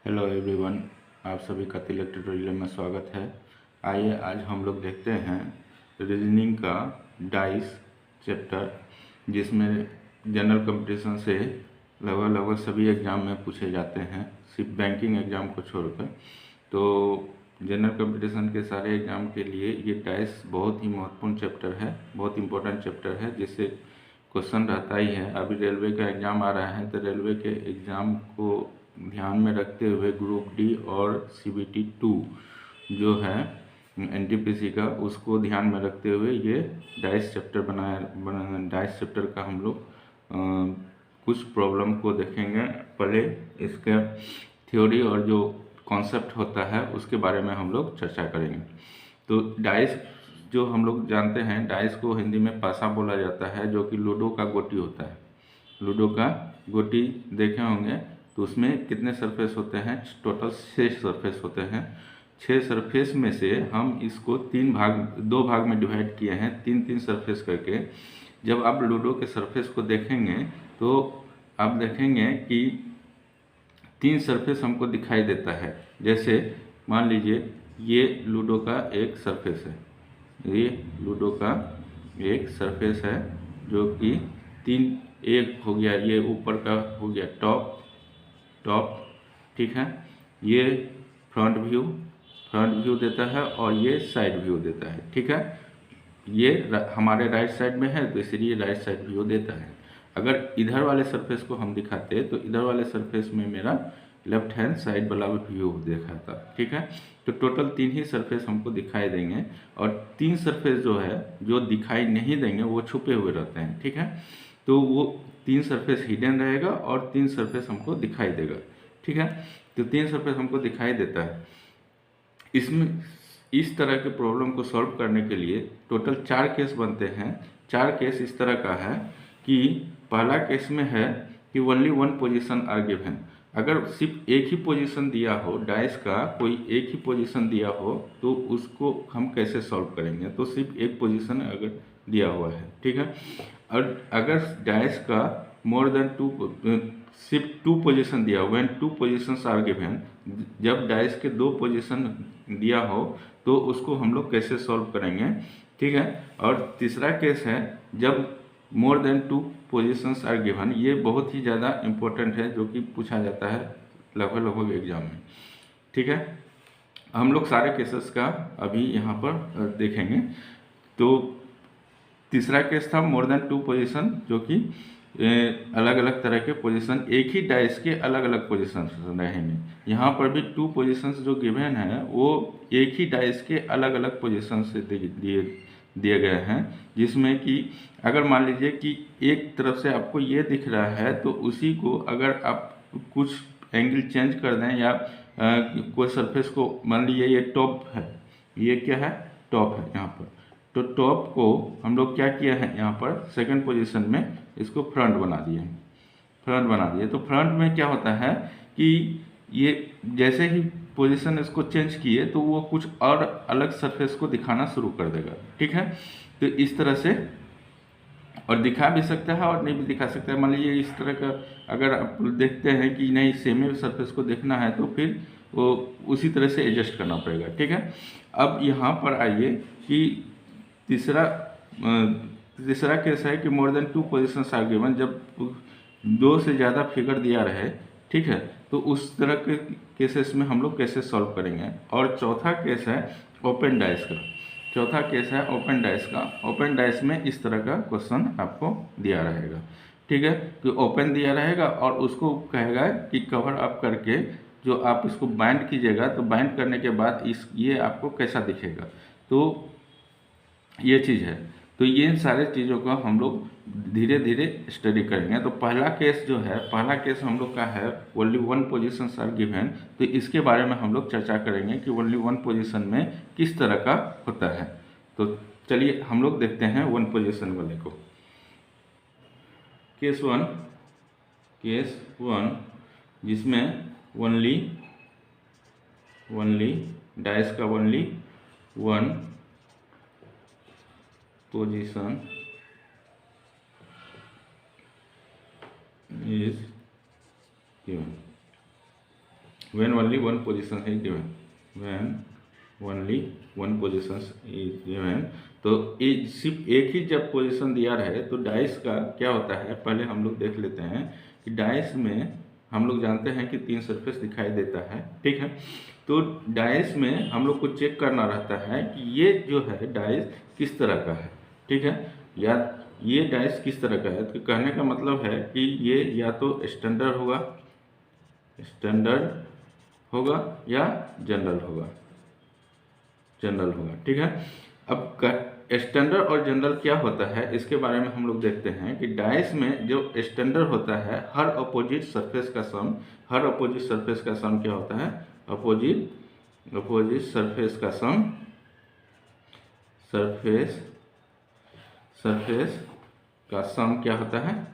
Hello everyone, आप सभी का तिलक ट्यूटोरियल में स्वागत है। आइए आज हम लोग देखते हैं रीजनिंग का डाइस चैप्टर, जिसमें जनरल कंपटीशन से लगभग सभी एग्ज़ाम में पूछे जाते हैं, सिर्फ बैंकिंग एग्ज़ाम को छोड़कर। तो जनरल कंपटीशन के सारे एग्ज़ाम के लिए ये डाइस बहुत ही महत्वपूर्ण चैप्टर है, बहुत इंपॉर्टेंट चैप्टर है, जिससे क्वेश्चन रहता ही है। अभी रेलवे का एग्ज़ाम आ रहा है, तो रेलवे के एग्ज़ाम को ध्यान में रखते हुए ग्रुप डी और CBT 2 जो है NTPC का, उसको ध्यान में रखते हुए ये डाइस चैप्टर डाइस चैप्टर का हम लोग कुछ प्रॉब्लम को देखेंगे। पहले इसका थ्योरी और जो कॉन्सेप्ट होता है उसके बारे में हम लोग चर्चा करेंगे। तो डाइस जो हम लोग जानते हैं, डाइस को हिंदी में पासा बोला जाता है, जो कि लूडो का गोटी होता है। लूडो का गोटी देखे होंगे, तो उसमें कितने सरफेस होते हैं? टोटल 6 सरफेस होते हैं। 6 सरफेस में से हम इसको 2 भाग में डिवाइड किए हैं, 3-3 सरफेस करके। जब आप लूडो के सरफेस को देखेंगे तो आप देखेंगे कि 3 सरफेस हमको दिखाई देता है। जैसे मान लीजिए ये लूडो का एक सरफेस है, ये लूडो का एक सरफेस है, जो कि 3, एक हो गया ये ऊपर का हो गया टॉप, ठीक है। ये फ्रंट व्यू देता है और ये साइड व्यू देता है, ठीक है। ये हमारे राइट साइड में है, तो इसलिए राइट साइड व्यू देता है। अगर इधर वाले सरफेस को हम दिखाते तो इधर वाले सरफेस में मेरा लेफ्ट हैंड साइड वाला व्यू दिखाता, ठीक है। तो टोटल 3 ही सरफेस हमको दिखाई देंगे, और 3 सरफेस जो है जो दिखाई नहीं देंगे वो छुपे हुए रहते हैं, ठीक है। तो वो 3 सरफेस हिडन रहेगा और 3 सरफेस हमको दिखाई देगा, ठीक है। तो 3 सरफेस हमको दिखाई देता है। इसमें इस तरह के प्रॉब्लम को सॉल्व करने के लिए टोटल 4 केस बनते हैं। 4 केस इस तरह का है कि पहला केस में है कि ओनली 1 पोजीशन आर गिवन। अगर सिर्फ एक ही पोजीशन दिया हो, डाइस का कोई एक ही पोजीशन दिया हो, तो उसको हम कैसे सॉल्व करेंगे? तो सिर्फ एक पोजीशन अगर दिया हुआ है, ठीक है। और अगर डाइस का मोर देन 2 सिर्फ 2 पोजीशन दिया हुआ है, 2 पोजीशंस आर गिवन, जब डाइस के 2 पोजीशन दिया हो तो उसको हम लोग कैसे सॉल्व करेंगे, ठीक है। और तीसरा केस है जब more than 2 positions are given. ये बहुत ही ज़्यादा इम्पोर्टेंट है, जो कि पूछा जाता है लगभग एग्जाम में, ठीक है। हम लोग सारे केसेस का अभी यहाँ पर देखेंगे। तो तीसरा केस था मोर देन 2 पोजीशन, जो कि अलग अलग तरह के पोजीशन, एक ही डाइस के अलग अलग पोजीशन रहेंगे। यहाँ पर भी 2 पोजीशंस जो गिवन है वो एक ही डाइस के अलग अलग पोजीशन से दिए गए हैं, जिसमें कि अगर मान लीजिए कि एक तरफ से आपको ये दिख रहा है, तो उसी को अगर आप कुछ एंगल चेंज कर दें या कोई सरफेस को, मान लीजिए ये टॉप है, ये क्या है? टॉप है यहाँ पर। तो टॉप को हम लोग क्या किया है, यहाँ पर सेकंड पोजीशन में इसको फ्रंट बना दिए। तो फ्रंट में क्या होता है कि ये जैसे ही पोजीशन इसको चेंज किए तो वो कुछ और अलग सरफेस को दिखाना शुरू कर देगा, ठीक है। तो इस तरह से और दिखा भी सकता है और नहीं भी दिखा सकता है। मान लीजिए इस तरह का अगर आप देखते हैं कि नहीं सेम ही सरफेस को देखना है, तो फिर वो उसी तरह से एडजस्ट करना पड़ेगा, ठीक है। अब यहाँ पर आइए कि तीसरा केस है कि more than 2 positions are given, जब 2 से ज़्यादा फिगर दिया रहे, ठीक है। तो उस तरह के केसेस में हम लोग कैसे सॉल्व करेंगे। और चौथा केस है ओपन डाइस का। ओपन डाइस में इस तरह का क्वेश्चन आपको दिया रहेगा, ठीक है। कि ओपन दिया रहेगा और उसको कहेगा कि कवर अप करके जो आप इसको बाइंड कीजिएगा, तो बाइंड करने के बाद ये आपको कैसा दिखेगा। तो ये चीज़ है। तो ये सारे चीज़ों को हम लोग धीरे धीरे स्टडी करेंगे। तो पहला केस हम लोग का है ओनली 1 पोजीशन आर गिवन। तो इसके बारे में हम लोग चर्चा करेंगे कि ओनली 1 पोजीशन में किस तरह का होता है। तो चलिए हम लोग देखते हैं 1 पोजीशन वाले को। केस वन जिसमें ओनली डाइस का only 1 position is given. When only one position है given, when only one position is given. तो ये सिर्फ एक ही जब पोजीशन दिया रहे तो डाइस का क्या होता है, पहले हम लोग देख लेते हैं कि डाइस में हम लोग जानते हैं कि 3 सरफेस दिखाई देता है, ठीक है। तो डाइस में हम लोग को चेक करना रहता है कि ये जो है डाइस किस तरह का है, ठीक है, या ये डाइस किस तरह का है। तो कहने का मतलब है कि ये या तो स्टैंडर्ड होगा या जनरल होगा, ठीक है। अब स्टैंडर्ड और जनरल क्या होता है इसके बारे में हम लोग देखते हैं कि डाइस में जो स्टैंडर्ड होता है हर अपोजिट सरफेस का सम क्या होता है, अपोजिट सरफेस का सम क्या होता है,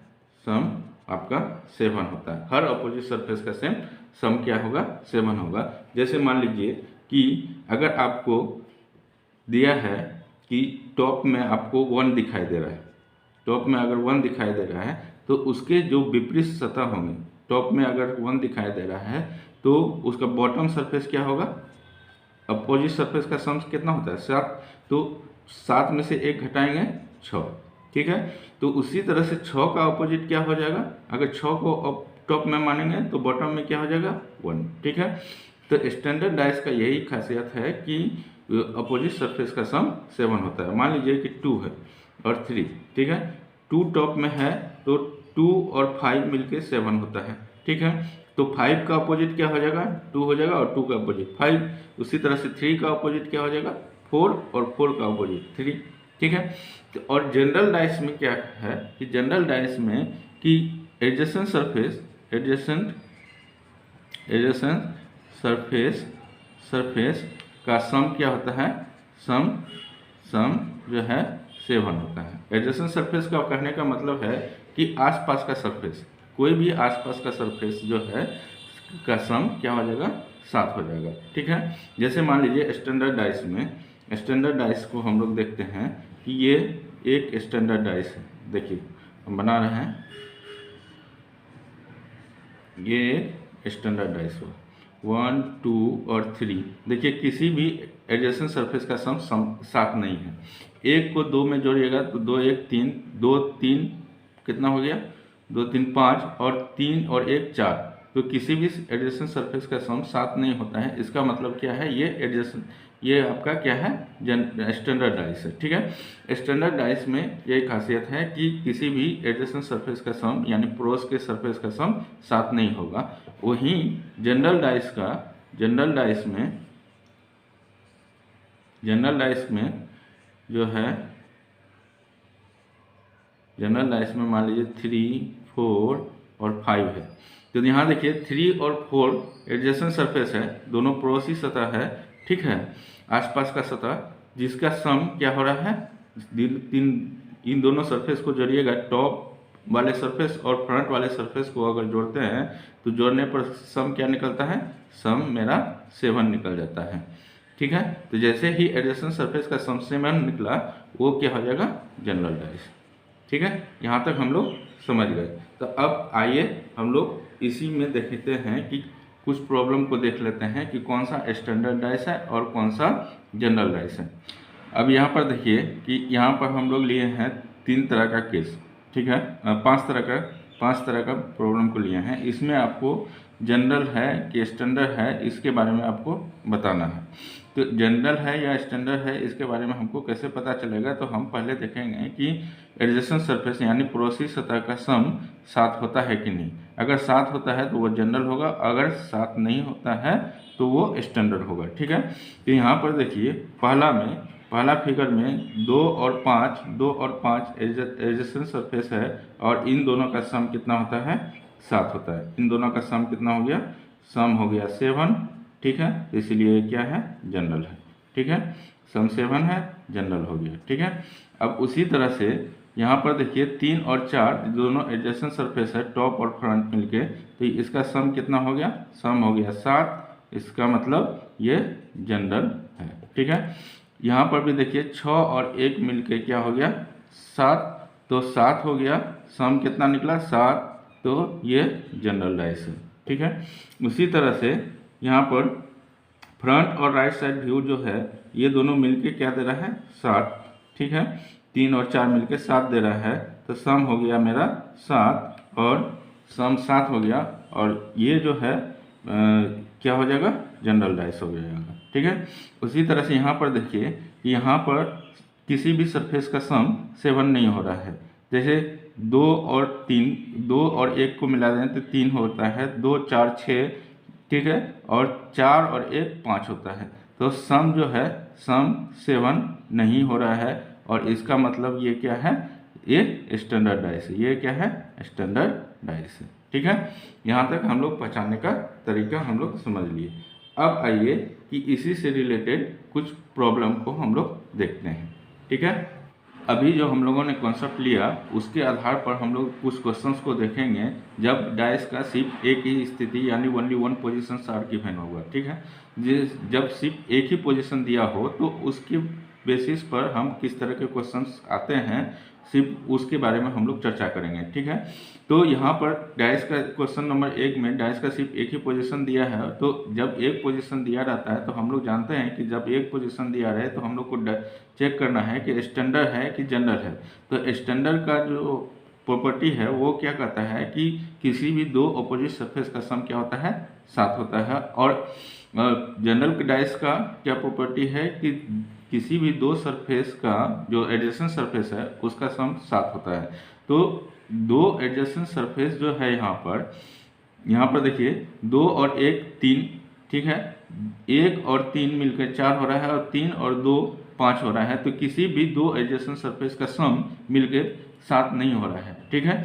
सम आपका 7 होता है। हर अपोजिट सरफेस का सम क्या होगा, 7 होगा। जैसे मान लीजिए कि अगर आपको दिया है कि टॉप में आपको 1 दिखाई दे रहा है, टॉप में अगर 1 दिखाई दे रहा है तो उसके जो विपरीत सतह होंगे, टॉप में अगर 1 दिखाई दे रहा है तो उसका बॉटम सरफेस क्या होगा, अपोजिट सरफेस का सम कितना होता है, 7। तो 7 में से 1 घटाएंगे 6, ठीक है। तो उसी तरह से 6 का अपोजिट क्या हो जाएगा, अगर 6 को टॉप में मानेंगे तो बॉटम में क्या हो जाएगा 1, ठीक है। तो स्टैंडर्ड डाइस का यही खासियत है कि अपोजिट सरफेस का सम 7 होता है। मान लीजिए कि 2 है और 3, ठीक है। 2 टॉप में है तो 2 और 5 मिलके 7 होता है, ठीक है। तो 5 का अपोजिट क्या हो जाएगा, 2 हो जाएगा और 2 का अपोजिट 5। उसी तरह से 3 का अपोजिट क्या हो जाएगा, 4 और 4 का अपोजिट 3, ठीक है। तो और जनरल डाइस में क्या है कि जनरल डाइस में कि एडजेसेंट सरफेस का सम क्या होता है, सम जो है 7 होता है। एडजेसेंट सरफेस का कहने का मतलब है कि आसपास का सरफेस, कोई भी आसपास का सरफेस जो है का सम क्या हो जाएगा, 7 हो जाएगा, ठीक है। जैसे मान लीजिए स्टैंडर्ड डाइस को हम लोग देखते हैं कि ये एक स्टैंडर्ड डाइस है, देखिए हम बना रहे हैं, ये एक स्टैंडर्ड डाइस हुआ 1, 2 और 3। देखिए किसी भी एडजेसेंट सरफेस का सम 7 नहीं है। 1 को 2 में जोड़िएगा तो 2 1 3, 2 3 कितना हो गया, 2 3 5 और 3 और 1 4। तो किसी भी एडजेसेंट सरफेस का सम 7 नहीं होता है। इसका मतलब क्या है, ये आपका क्या है, स्टैंडर्ड डाइस है, ठीक है। स्टैंडर्ड डाइस में यही खासियत है कि किसी भी एडजेसेंट सरफेस का सम यानी पड़ोस के सरफेस का सम 7 नहीं होगा। वहीं जनरल डाइस में जो है, जनरल डाइस में मान लीजिए 3, 4 और 5 है। तो यहाँ देखिए 3 और 4 एडजेसेंट सरफेस है, दोनों पड़ोसी सतह है, ठीक है, आसपास का सतह, जिसका सम क्या हो रहा है, इन दोनों सरफेस को जोड़िएगा, टॉप वाले सरफेस और फ्रंट वाले सरफेस को अगर जोड़ते हैं तो जोड़ने पर सम क्या निकलता है, सम मेरा 7 निकल जाता है, ठीक है। तो जैसे ही एडजेसेंट सरफेस का सम 7 निकला वो क्या हो जाएगा, जनरल डाइस, ठीक है। यहाँ तक हम लोग समझ गए। तो अब आइए हम लोग इसी में देखते हैं कि कुछ प्रॉब्लम को देख लेते हैं कि कौन सा स्टैंडर्ड डाइस है और कौन सा जनरल डाइस है। अब यहाँ पर देखिए कि यहाँ पर हम लोग लिए हैं 3 तरह का केस, ठीक है, 5 तरह का प्रॉब्लम को लिए हैं। इसमें आपको जनरल है कि स्टैंडर्ड है इसके बारे में आपको बताना है। तो जनरल है या स्टैंडर्ड है इसके बारे में हमको कैसे पता चलेगा, तो हम पहले देखेंगे कि एडजेसेंट सरफेस यानी पड़ोसी सतह का सम 7 होता है कि नहीं। अगर 7 होता है तो वो जनरल होगा, अगर 7 नहीं होता है तो वो स्टैंडर्ड होगा, ठीक है। तो यहाँ पर देखिए पहला फिगर में 2 और 5 एडजेसेंट सरफेस है और इन दोनों का सम कितना होता है, 7 होता है। इन दोनों का सम कितना हो गया, सम हो गया 7, ठीक है। तो इसलिए क्या है, जनरल है, ठीक है, सम 7 है, जनरल हो गया, ठीक है। अब उसी तरह से यहाँ पर देखिए 3 और 4 दोनों एडजेसेंट सरफेस है, टॉप और फ्रंट मिलके, तो इसका सम कितना हो गया, सम हो गया 7। इसका मतलब ये जनरल है, ठीक है। यहाँ पर भी देखिए 6 और 1 मिलके क्या हो गया, 7, तो 7 हो गया, सम कितना निकला 7, तो ये जनरल डाइस है, ठीक है। उसी तरह से यहाँ पर फ्रंट और राइट साइड व्यू जो है ये दोनों मिलके क्या दे रहा है 7, ठीक है, 3 और 4 मिलके 7 दे रहा है। तो सम हो गया मेरा 7 और सम 7 हो गया, और ये जो है क्या हो जाएगा, जनरल डाइस हो जाएगा, ठीक है। उसी तरह से यहाँ पर देखिए, यहाँ पर किसी भी सरफेस का सम 7 नहीं हो रहा है। जैसे 2 और 3, 2 और 1 को मिला दें तो 3 होता है, 2 4 6, ठीक है, और 4 और 1 5 होता है। तो सम जो है सम 7 नहीं हो रहा है, और इसका मतलब ये क्या है, ये स्टैंडर्ड डाइस है। ये क्या है, स्टैंडर्ड डाइस है, ठीक है। यहाँ तक हम लोग पहचानने का तरीका हम लोग समझ लिए। अब आइए कि इसी से रिलेटेड कुछ प्रॉब्लम को हम लोग देखते हैं, ठीक है। अभी जो हम लोगों ने कॉन्सेप्ट लिया उसके आधार पर हम लोग कुछ क्वेश्चंस को देखेंगे जब डाइस का सिर्फ एक ही स्थिति यानी only one position are given होगा, ठीक है। जब सिर्फ एक ही पोजीशन दिया हो तो उसके बेसिस पर हम किस तरह के क्वेश्चंस आते हैं सिर्फ उसके बारे में हम लोग चर्चा करेंगे, ठीक है। तो यहाँ पर डाइस का क्वेश्चन नंबर 1 में डाइस का सिर्फ एक ही पोजीशन दिया है। तो जब एक पोजीशन दिया रहता है तो हम लोग जानते हैं कि जब एक पोजीशन दिया रहे तो हम लोग को चेक करना है कि स्टैंडर्ड है कि जनरल है। तो स्टैंडर्ड का जो प्रॉपर्टी है वो क्या कहता है कि किसी भी दो अपोजिट सरफेस का सम क्या होता है, 7 होता है। और जनरल डाइस का क्या प्रॉपर्टी है कि किसी भी दो सरफेस का जो एडजेसेंट सरफेस है उसका सम 7 होता है। तो दो एडजेसेंट सरफेस जो है यहाँ पर देखिए 2 और 1 3, ठीक है, 1 और 3 मिलकर 4 हो रहा है, और 3 और 2 5 हो रहा है। तो किसी भी दो एडजेसेंट सरफेस का सम मिलकर 7 नहीं हो रहा है, ठीक है।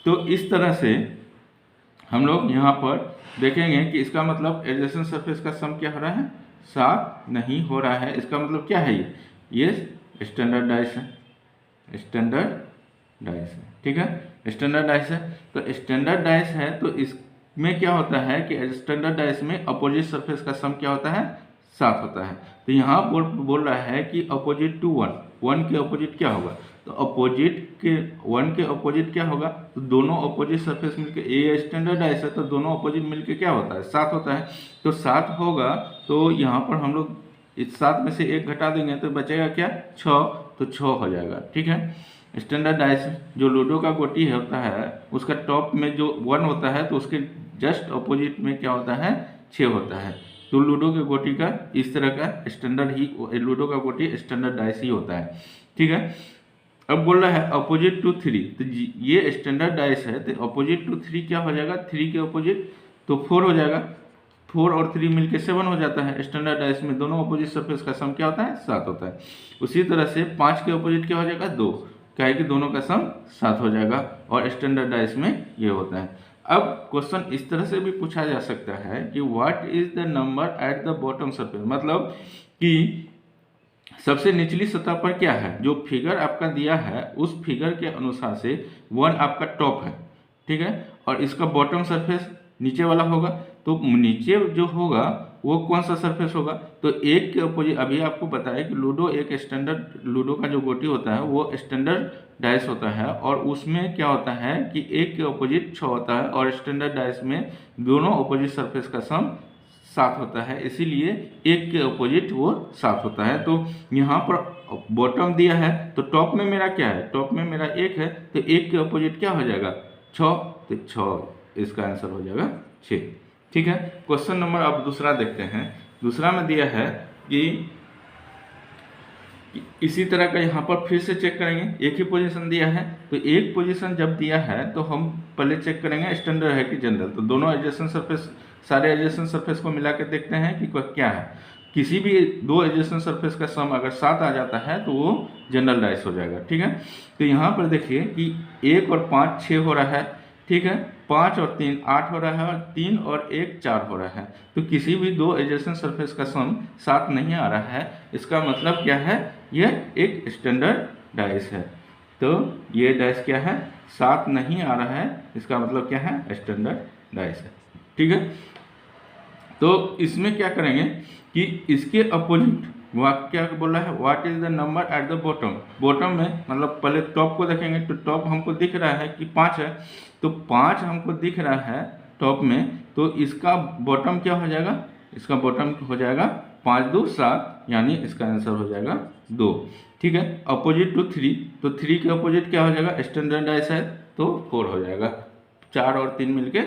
तो इस तरह से हम लोग यहाँ पर देखेंगे कि इसका मतलब एडजेसेंट सरफेस का सम क्या हो रहा है, 7 नहीं हो रहा है। इसका मतलब क्या है, ये स्टैंडर्ड डाइस है, स्टैंडर्ड डाइस है, ठीक है, स्टैंडर्ड डाइस है। तो स्टैंडर्ड डाइस है तो इसमें क्या होता है कि स्टैंडर्ड डाइस में अपोजिट सरफेस का सम क्या होता है, 7 होता है। तो यहाँ बोल रहा है कि अपोजिट टू 1 के अपोजिट क्या होगा, तो अपोजिट के 1 के अपोजिट क्या होगा, तो दोनों अपोजिट सरफेस मिलके, ये स्टैंडर्ड डाइस है तो दोनों अपोजिट मिलके क्या होता है, 7 होता है। तो 7 होगा, तो यहाँ पर हम लोग इस 7 में से 1 घटा देंगे तो बचेगा क्या, 6, तो 6 हो जाएगा, ठीक है। स्टैंडर्ड डाइस जो लूडो का गोटी होता है उसका टॉप में जो 1 होता है तो उसके जस्ट अपोजिट में क्या होता है, 6 होता है। तो लूडो के गोटी का इस तरह का स्टैंडर्ड ही, लूडो का गोटी स्टैंडर्ड डाइस ही होता है, ठीक है। अब बोल रहा है अपोजिट टू 3, तो ये स्टैंडर्ड डाइस है तो अपोजिट टू 3 क्या हो जाएगा, 3 के अपोजिट तो 4 हो जाएगा, 4 और 3 मिलके 7 हो जाता है। स्टैंडर्ड डाइस में दोनों अपोजिट सरफेस का सम क्या होता है, 7 होता है। उसी तरह से 5 के अपोजिट क्या हो जाएगा, 2, क्या है कि दोनों का सम 7 हो जाएगा, और स्टैंडर्ड डाइस में ये होता है। अब क्वेश्चन इस तरह से भी पूछा जा सकता है कि what is the number at the bottom surface, मतलब कि सबसे निचली सतह पर क्या है, जो फिगर आपका दिया है उस फिगर के अनुसार से 1 आपका टॉप है, ठीक है, और इसका बॉटम सरफेस नीचे वाला होगा। तो नीचे जो होगा वो कौन सा सरफेस होगा, तो एक के अपोजिट, अभी आपको बताया कि लूडो एक स्टैंडर्ड, लूडो का जो गोटी होता है वो स्टैंडर्ड डाइस होता है, और उसमें क्या होता है कि एक के अपोजिट 6 होता है, और स्टैंडर्ड डाइस में दोनों अपोजिट सरफेस का सम 7 होता है, इसीलिए एक के अपोजिट वो 7 होता है। तो यहाँ पर बॉटम दिया है तो टॉप में मेरा क्या है, टॉप में मेरा 1 है, तो 1 के अपोजिट क्या हो जाएगा, 6, तो 6 इसका आंसर हो जाएगा 6, ठीक है। क्वेश्चन नंबर अब दूसरा देखते हैं। दूसरा में दिया है कि इसी तरह का यहाँ पर फिर से चेक करेंगे, एक ही पोजीशन दिया है तो एक पोजीशन जब दिया है तो हम पहले चेक करेंगे स्टैंडर्ड है कि जनरल। तो दोनों एडजेसेंट सरफेस, सारे एडजेसेंट सरफेस को मिला के देखते हैं कि क्या है। किसी भी दो एडजेसेंट सरफेस का सम अगर 7 आ जाता है तो वो जनरल डाइस हो जाएगा, ठीक है। तो यहाँ पर देखिए कि 1 और 5 6 हो रहा है, ठीक है, 5 और 3 8 हो रहा है, और 3 और 1 4 हो रहा है। तो किसी भी दो एडजेसेंट सरफेस का सम 7 नहीं आ रहा है, इसका मतलब क्या है, यह एक स्टैंडर्ड डाइस है। तो ये डाइस क्या है, 7 नहीं आ रहा है, इसका मतलब क्या है, स्टैंडर्ड डाइस है, ठीक है। तो इसमें क्या करेंगे कि इसके अपोजिट क्या बोल रहा है, what is the number at the bottom. Bottom में मतलब पहले टॉप को देखेंगे तो टॉप हमको दिख रहा है कि 5 है, तो 5 हमको दिख रहा है टॉप में, तो इसका बॉटम क्या हो जाएगा, इसका बॉटम हो जाएगा 5 2 7, यानी इसका आंसर हो जाएगा 2। ठीक है, अपोजिट टू 3, तो 3 के अपोजिट क्या हो जाएगा, स्टैंडर्डाइज है तो 4 हो जाएगा, 4 और 3 मिलके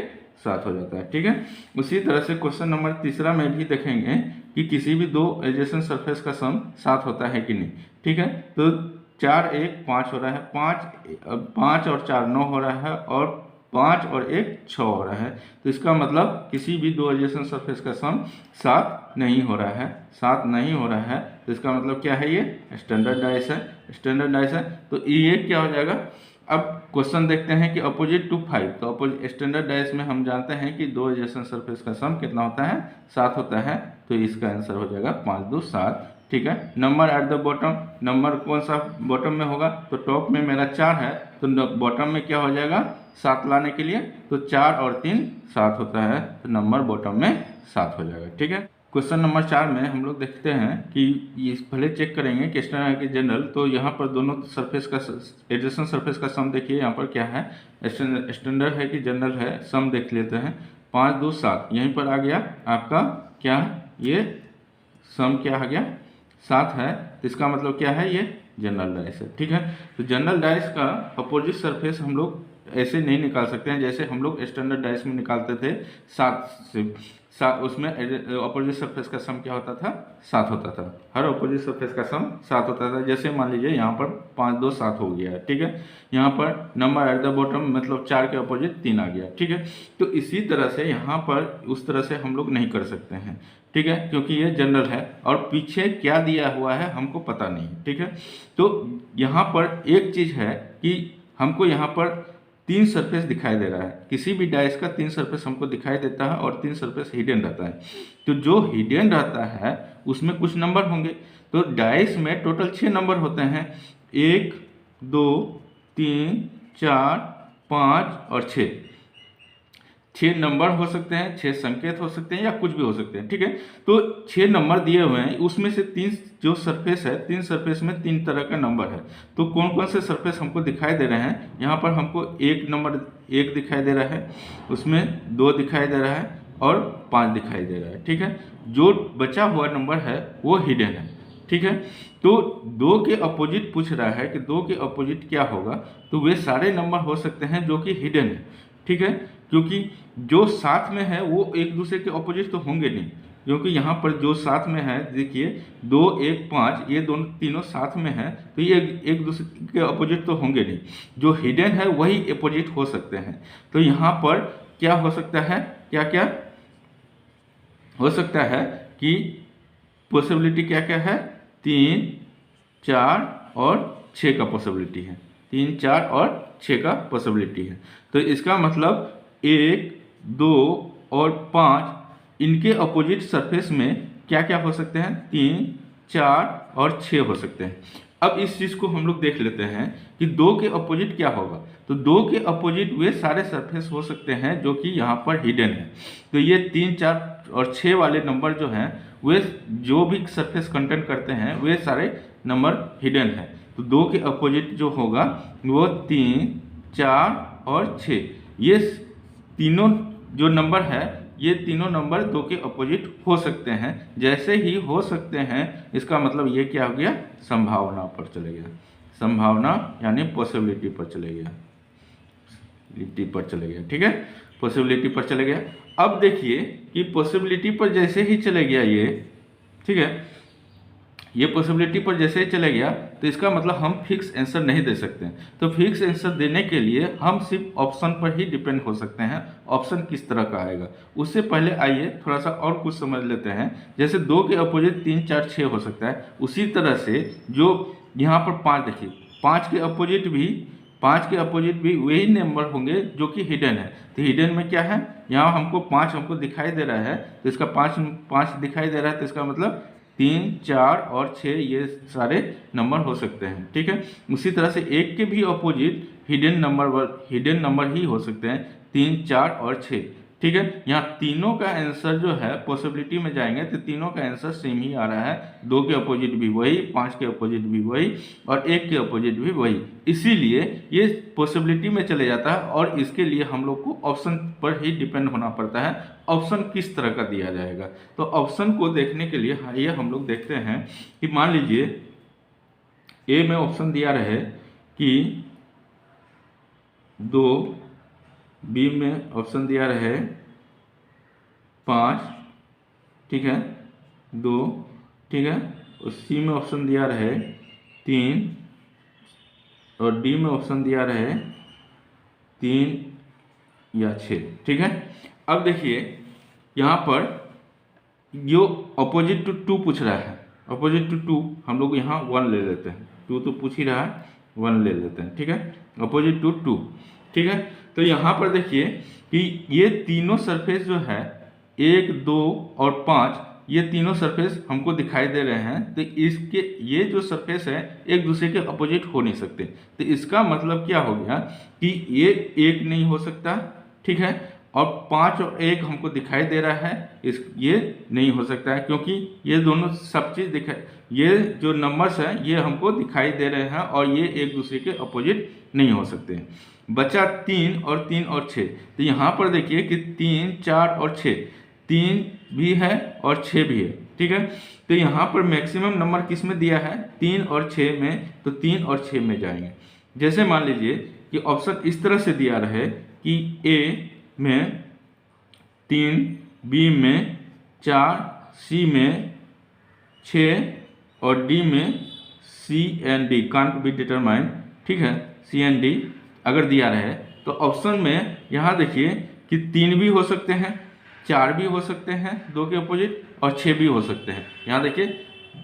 7 हो जाता है। ठीक है, उसी तरह से क्वेश्चन नंबर तीसरा में भी देखेंगे कि किसी भी दो एडजेसेंट सरफेस का सम 7 होता है कि नहीं। ठीक है, तो 4 1 5 हो रहा है, 5 और 4 9 हो रहा है, और 5 और 1 6 हो रहा है। तो इसका मतलब किसी भी दो एडजेसेंट सरफेस का सम 7 नहीं हो रहा है, 7 नहीं हो रहा है। तो इसका मतलब क्या है, ये स्टैंडर्डाइज है, स्टैंडर्डाइज है। तो ये क्या हो जाएगा। अब क्वेश्चन देखते हैं कि अपोजिट टू 5, तो अपोजिट स्टैंडर्डाइज में हम जानते हैं कि दो एडजेसेंट सरफेस का सम कितना होता है, 7 होता है। तो इसका आंसर हो जाएगा 5 2 7। ठीक है, number at the bottom, number कौन सा बॉटम में होगा, तो टॉप में मेरा 4 है, तो बॉटम में क्या हो जाएगा 7 लाने के लिए, तो 4 और 3 7 होता है, तो नंबर बॉटम में 7 हो जाएगा। ठीक है, क्वेश्चन नंबर 4 में हम लोग देखते हैं कि ये पहले चेक करेंगे कि स्टैंडर्ड के जनरल, तो यहाँ पर दोनों सरफेस का एडजेसेंट सरफेस का सम देखिए, यहाँ पर क्या है, स्टैंडर्ड है कि जनरल है, सम देख लेते हैं। 5 2 7 यहीं पर आ गया आपका क्या, ये सम क्या आ गया 7 है, तो इसका मतलब क्या है, ये जनरल डाइस है। ठीक है, तो जनरल डाइस का अपोजिट सरफेस हम लोग ऐसे नहीं निकाल सकते हैं जैसे हम लोग स्टैंडर्ड डाइस में निकालते थे 7 से। उसमें अपोजिट सरफेस का सम क्या होता था, 7 होता था, हर अपोजिट सरफेस का सम 7 होता था। जैसे मान लीजिए यहाँ पर 5 2 7 हो गया है। ठीक है, यहाँ पर नंबर एट द बॉटम मतलब 4 के अपोजिट 3 आ गया। ठीक है, तो इसी तरह से यहाँ पर उस तरह से हम लोग नहीं कर सकते हैं। ठीक है, क्योंकि ये जनरल है और पीछे क्या दिया हुआ है हमको पता नहीं। ठीक है, तो यहाँ पर एक चीज़ है कि हमको यहाँ पर 3 सरफेस दिखाई दे रहा है, किसी भी डाइस का 3 सरफेस हमको दिखाई देता है और 3 सरफेस हिडन रहता है। तो जो हिडन रहता है उसमें कुछ नंबर होंगे, तो डाइस में टोटल 6 नंबर होते हैं, 1 2 3 4 5 और 6 नंबर हो सकते हैं, 6 संकेत हो सकते हैं या कुछ भी हो सकते हैं। ठीक है, तो 6 नंबर दिए हुए हैं, उसमें से 3 जो सरफेस है, 3 सरफेस में 3 तरह का नंबर है। तो कौन कौन से सरफेस हमको दिखाई दे रहे हैं, यहाँ पर हमको एक नंबर 1 दिखाई दे रहा है, उसमें 2 दिखाई दे रहा है और 5 दिखाई दे रहा है। ठीक है, जो बचा हुआ नंबर है वो हिडन है। ठीक है, तो 2 के अपोजिट पूछ रहा है कि 2 के अपोजिट क्या होगा, तो वे सारे नंबर हो सकते हैं जो कि हिडन है। ठीक है, क्योंकि जो साथ में है वो एक दूसरे के ऑपोजिट तो होंगे नहीं, क्योंकि यहाँ पर जो साथ में है देखिए 2 1 5 ये दोनों तीनों साथ में है, तो ये एक दूसरे के ऑपोजिट तो होंगे नहीं, जो हिडन है वही अपोजिट हो सकते हैं। तो यहाँ पर क्या हो सकता है, क्या क्या हो सकता है कि पॉसिबिलिटी क्या क्या है, 3 4 और 6 का पॉसिबिलिटी है, 3 4 और 6 का पॉसिबिलिटी है। तो इसका मतलब 1 2 और 5 इनके अपोजिट सरफेस में क्या क्या हो सकते हैं, 3 4 और 6 हो सकते हैं। अब इस चीज़ को हम लोग देख लेते हैं कि 2 के अपोजिट क्या होगा, तो 2 के अपोजिट वे सारे सरफेस हो सकते हैं जो कि यहाँ पर हिडन है। तो ये 3 4 और 6 वाले नंबर जो हैं वे जो भी सरफेस कंटेंट करते हैं वे सारे नंबर हिडन है। तो 2 के अपोजिट जो होगा वो 3 4 और 6, ये तीनों जो नंबर है ये तीनों नंबर 2 के अपोजिट हो सकते हैं। जैसे ही हो सकते हैं इसका मतलब ये क्या हो गया, संभावना पर चले गया, संभावना यानी पॉसिबिलिटी पर चले गया, ठीक है, पॉसिबिलिटी पर चले गया। अब देखिए कि पॉसिबिलिटी पर जैसे ही चले गया ये, ठीक है, ये पॉसिबिलिटी पर जैसे ही चले गया तो इसका मतलब हम फिक्स आंसर नहीं दे सकते। तो फिक्स आंसर देने के लिए हम सिर्फ ऑप्शन पर ही डिपेंड हो सकते हैं, ऑप्शन किस तरह का आएगा। उससे पहले आइए थोड़ा सा और कुछ समझ लेते हैं। जैसे 2 के अपोजिट 3 4 6 हो सकता है, उसी तरह से जो यहाँ पर 5 देखिए, 5 के अपोजिट भी वही नंबर होंगे जो कि हिडन है। तो हिडन में क्या है, यहाँ हमको 5 हमको दिखाई दे रहा है, तो इसका 5 दिखाई दे रहा है, तो इसका मतलब 3 4 और 6 ये सारे नंबर हो सकते हैं। ठीक है, उसी तरह से 1 के भी अपोजिट हिडन नंबर ही हो सकते हैं, 3 4 और 6। ठीक है। यहाँ तीनों का आंसर जो है पॉसिबिलिटी में जाएंगे तो तीनों का आंसर सेम ही आ रहा है। 2 के अपोजिट भी वही, 5 के अपोजिट भी वही और 1 के अपोजिट भी वही, इसीलिए ये पॉसिबिलिटी में चले जाता है और इसके लिए हम लोग को ऑप्शन पर ही डिपेंड होना पड़ता है, ऑप्शन किस तरह का दिया जाएगा। तो ऑप्शन को देखने के लिए ये हम लोग देखते हैं कि मान लीजिए ए में ऑप्शन दिया रहे कि 2, बी में ऑप्शन दिया रहे 5, ठीक है, 2, ठीक है, और सी में ऑप्शन दिया रहे 3 और डी में ऑप्शन दिया रहे 3 या 6, ठीक है। अब देखिए यहाँ पर जो अपोजिट टू 2 पूछ रहा है, अपोजिट टू 2 हम लोग यहाँ 1 ले लेते हैं, 2 तो पूछ ही रहा है, 1 ले लेते हैं, ठीक है, अपोजिट टू 2, ठीक है। तो यहाँ पर देखिए कि ये तीनों सरफेस जो है 1, 2 और 5, ये तीनों सरफेस हमको दिखाई दे रहे हैं। तो इसके ये जो सरफेस है एक दूसरे के अपोजिट हो नहीं सकते। तो इसका मतलब क्या हो गया कि ये 1 नहीं हो सकता, ठीक है, और 5 और 1 हमको दिखाई दे रहा है, ये नहीं हो सकता है क्योंकि ये दोनों सब चीज़ दिखाई, ये जो नंबर्स हैं ये हमको दिखाई दे रहे हैं और ये एक दूसरे के अपोजिट नहीं हो सकते। बचा 3 और 3 और 6। तो यहाँ पर देखिए कि 3, 4 और 6, 3 भी है और 6 भी है, ठीक है। तो यहाँ पर मैक्सिमम नंबर किस में दिया है, 3 और 6 में, तो 3 और 6 में जाएंगे। जैसे मान लीजिए कि ऑप्शन इस तरह से दिया रहे कि ए में 3, बी में 4, सी में 6 और डी में C and D can't be determine, ठीक है, सी एंड डी अगर दिया रहे तो ऑप्शन में यहाँ देखिए कि 3 भी हो सकते हैं, 4 भी हो सकते हैं 2 के अपोजिट और 6 भी हो सकते हैं। यहाँ देखिए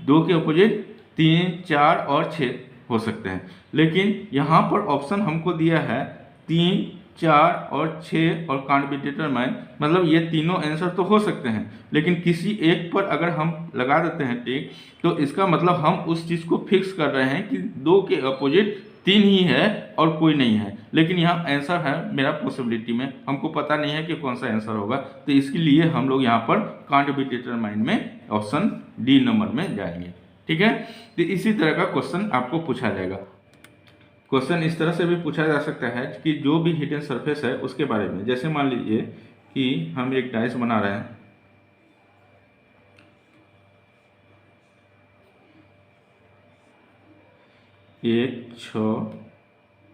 2 के अपोजिट 3, 4 और 6 हो सकते हैं, लेकिन यहाँ पर ऑप्शन हमको दिया है 3, 4 और 6 और कांट बी डिटरमाइन, मतलब ये तीनों आंसर तो हो सकते हैं, लेकिन किसी एक पर अगर हम लगा देते हैं टिक तो इसका मतलब हम उस चीज़ को फिक्स कर रहे हैं कि 2 के अपोजिट 3 ही है और कोई नहीं है, लेकिन यहाँ आंसर है मेरा पॉसिबिलिटी में, हमको पता नहीं है कि कौन सा आंसर होगा। तो इसके लिए हम लोग यहाँ पर कांट बी डिटरमाइन में ऑप्शन डी नंबर में जाएंगे, ठीक है। तो इसी तरह का क्वेश्चन आपको पूछा जाएगा। क्वेश्चन इस तरह से भी पूछा जा सकता है कि जो भी हिडन सरफेस है उसके बारे में, जैसे मान लीजिए कि हम एक डाइस बना रहे हैं, एक 6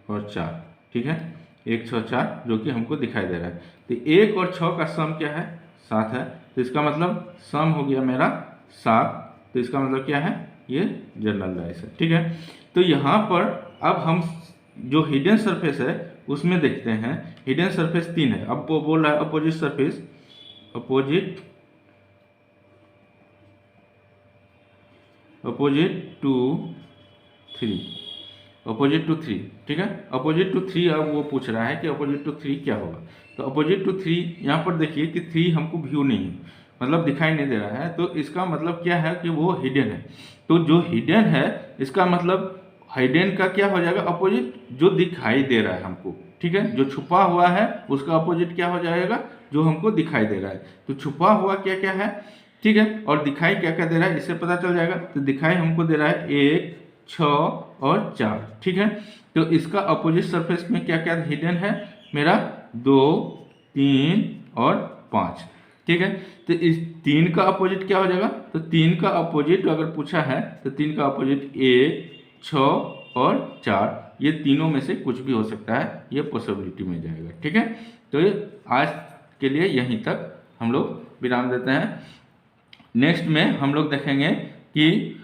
और 4, ठीक है, 1, 6, 4 जो कि हमको दिखाई दे रहा है। तो 1 और 6 का सम क्या है, 7 है, तो इसका मतलब सम हो गया मेरा 7। तो इसका मतलब क्या है, ये जनरल डाइस है, ठीक है। तो यहाँ पर अब हम जो हिडन सरफेस है उसमें देखते हैं, हिडन सरफेस 3 है। अब वो बोल रहा है opposite surface, opposite to 3, opposite to 3, ठीक है, अपोजिट टू 3। अब वो पूछ रहा है कि अपोजिट टू 3 क्या होगा। तो अपोजिट टू 3 यहाँ पर देखिए कि 3 हमको व्यू नहीं है, मतलब दिखाई नहीं दे रहा है, तो इसका मतलब क्या है कि वो हिडन है। तो जो हिडन है इसका मतलब हिडन का क्या हो जाएगा, अपोजिट जो दिखाई दे रहा है हमको, ठीक है, जो छुपा हुआ है उसका अपोजिट क्या हो जाएगा, जो हमको दिखाई दे रहा है। तो छुपा हुआ क्या क्या है, ठीक है, और दिखाई क्या क्या दे रहा है इससे पता चल जाएगा। तो दिखाई हमको दे रहा है 1, 6 और 4, ठीक है। तो इसका अपोजिट सरफेस में क्या क्या हिडन है, मेरा 2, 3 और 5, ठीक है। तो इस 3 का अपोजिट क्या हो जाएगा, तो 3 का अपोजिट अगर पूछा है तो 3 का अपोजिट 1, 6 और 4, ये तीनों में से कुछ भी हो सकता है, ये पॉसिबिलिटी में जाएगा, ठीक है। तो आज के लिए यहीं तक हम लोग विराम देते हैं। नेक्स्ट में हम लोग देखेंगे कि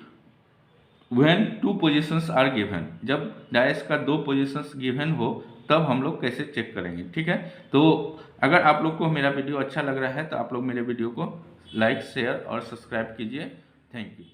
व्हेन 2 पोजीशंस आर गिवन, जब डाइस का 2 पोजीशंस गिवन हो तब हम लोग कैसे चेक करेंगे, ठीक है। तो अगर आप लोग को मेरा वीडियो अच्छा लग रहा है तो आप लोग मेरे वीडियो को लाइक, शेयर और सब्सक्राइब कीजिए। Thank you.